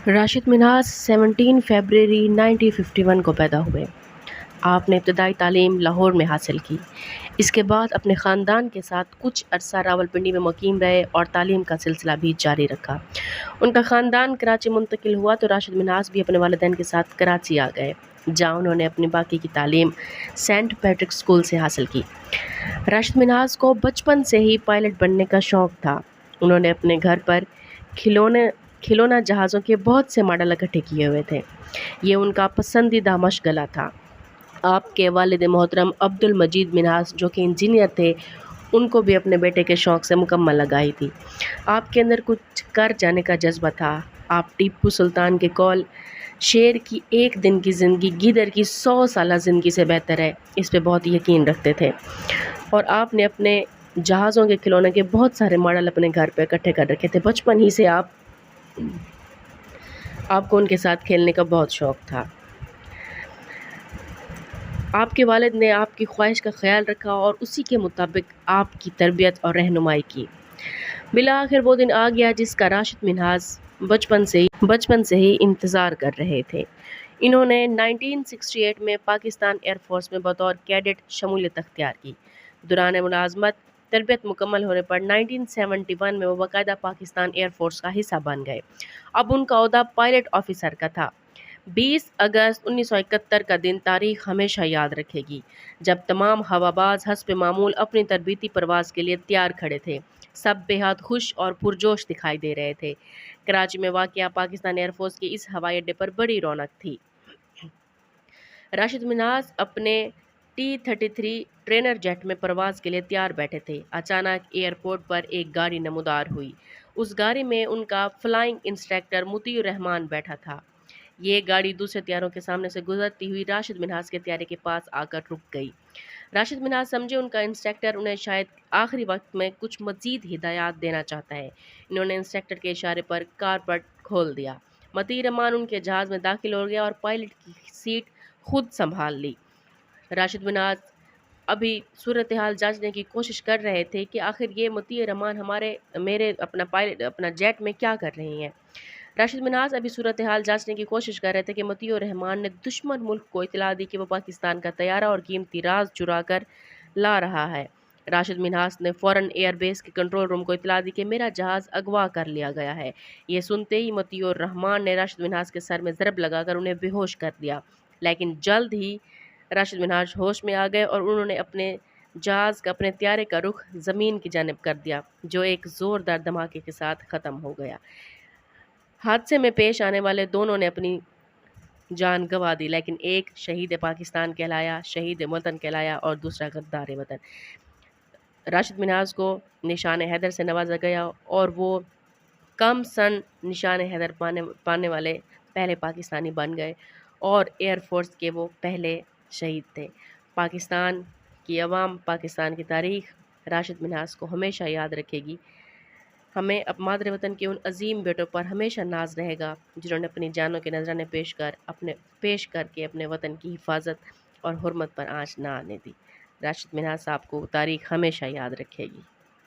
Rashid Minhas 17 February 1951 کو پیدا ہوئے۔ آپ نے ابتدائی تعلیم لاہور میں حاصل کی۔ اس کے بعد اپنے خاندان کے ساتھ کچھ عرصہ راولپنڈی میں مقیم رہے اور تعلیم کا سلسلہ بھی جاری رکھا۔ ان کا خاندان کراچی منتقل ہوا تو راشد منہاس بھی اپنے والدین کے ساتھ کراچی آ گئے، جہاں انہوں نے اپنی باقی کی تعلیم سینٹ پیٹرک اسکول سے حاصل کی۔ راشد منہاس کو بچپن سے ہی پائلٹ بننے کا شوق تھا۔ انہوں نے اپنے گھر پر کھلونا جہازوں کے بہت سے ماڈل اکٹھے کیے ہوئے تھے۔ یہ ان کا پسندیدہ مشغلہ تھا۔ آپ کے والد محترم عبد المجید منہاس جو کہ انجینئر تھے، ان کو بھی اپنے بیٹے کے شوق سے مکمل آگاہی تھی۔ آپ کے اندر کچھ کر جانے کا جذبہ تھا۔ آپ ٹیپو سلطان کے قول شیر کی ایک دن کی زندگی گیدڑ کی 100 سالہ زندگی سے بہتر ہے، اس پہ بہت یقین رکھتے تھے، اور آپ نے اپنے جہازوں کے کھلونے کے بہت سارے ماڈل اپنے گھر پہ اکٹھے کر رکھے تھے۔ بچپن ہی سے آپ کو ان کے ساتھ کھیلنے کا بہت شوق تھا۔ آپ کے والد نے آپ کی خواہش کا خیال رکھا اور اسی کے مطابق آپ کی تربیت اور رہنمائی کی۔ بالآخر وہ دن آ گیا جس کا راشد منہاس بچپن سے ہی انتظار کر رہے تھے۔ انہوں نے 1968 میں پاکستان ایئر فورس میں بطور کیڈٹ شمولیت اختیار کی۔ دوران ملازمت تربیت مکمل ہونے پر 1971 میں وہ باقاعدہ پاکستان ایئر فورس کا حصہ بن گئے۔ اب ان کا عہدہ پائلٹ آفیسر کا تھا۔ 20 اگست 1971 کا دن تاریخ ہمیشہ یاد رکھے گی، جب تمام ہواباز حسب معمول اپنی تربیتی پرواز کے لیے تیار کھڑے تھے۔ سب بے حد خوش اور پرجوش دکھائی دے رہے تھے۔ کراچی میں واقع پاکستان ایئر فورس کے اس ہوائی اڈے پر بڑی رونق تھی۔ راشد منہاس اپنے T-33 ٹرینر جیٹ میں پرواز کے لیے تیار بیٹھے تھے۔ اچانک ایئرپورٹ پر ایک گاڑی نمودار ہوئی۔ اس گاڑی میں ان کا فلائنگ انسٹرکٹر مطیع الرحمان بیٹھا تھا۔ یہ گاڑی دوسرے طیاروں کے سامنے سے گزرتی ہوئی راشد منہاس کے طیارے کے پاس آ کر رک گئی۔ راشد منہاس سمجھے ان کا انسٹرکٹر انہیں شاید آخری وقت میں کچھ مزید ہدایات دینا چاہتا ہے۔ انہوں نے انسٹرکٹر کے اشارے پر کارپٹ کھول دیا۔ مطیع الرحمان ان کے جہاز میں داخل ہو گیا اور پائلٹ کی سیٹ خود سنبھال لی۔ راشد منہاس ابھی صورتحال جانچنے کی کوشش کر رہے تھے کہ آخر یہ مطیع الرحمان اپنا جیٹ میں کیا کر رہی ہیں۔ راشد منہاس ابھی صورتحال جانچنے کی کوشش کر رہے تھے کہ مطیع الرحمان نے دشمن ملک کو اطلاع دی کہ وہ پاکستان کا طیارہ اور قیمتی راز چرا کر لا رہا ہے۔ راشد منہاس نے فوراً ایئر بیس کے کنٹرول روم کو اطلاع دی کہ میرا جہاز اغوا کر لیا گیا ہے۔ یہ سنتے ہی مطیع الرحمان نے راشد منہاس کے سر میں ضرب لگا کر انہیں بے ہوش کر دیا، لیکن جلد ہی راشد منہاس ہوش میں آ گئے اور انہوں نے اپنے طیارے کا رخ زمین کی جانب کر دیا، جو ایک زوردار دھماکے کے ساتھ ختم ہو گیا۔ حادثے میں پیش آنے والے دونوں نے اپنی جان گنوا دی، لیکن ایک شہید پاکستان کہلایا، شہید وطن کہلایا، اور دوسرا غدار وطن۔ راشد منہاس کو نشان حیدر سے نوازا گیا اور وہ کم سن نشان حیدر پانے والے پہلے پاکستانی بن گئے اور ایئر فورس کے وہ پہلے شہید تھے۔ پاکستان کی عوام، پاکستان کی تاریخ راشد منہاس کو ہمیشہ یاد رکھے گی۔ ہمیں اب مادر وطن کے ان عظیم بیٹوں پر ہمیشہ ناز رہے گا جنہوں نے اپنی جانوں کے نذرانے پیش کر کے اپنے وطن کی حفاظت اور حرمت پر آنچ نہ آنے دی۔ راشد منہاس صاحب کو تاریخ ہمیشہ یاد رکھے گی۔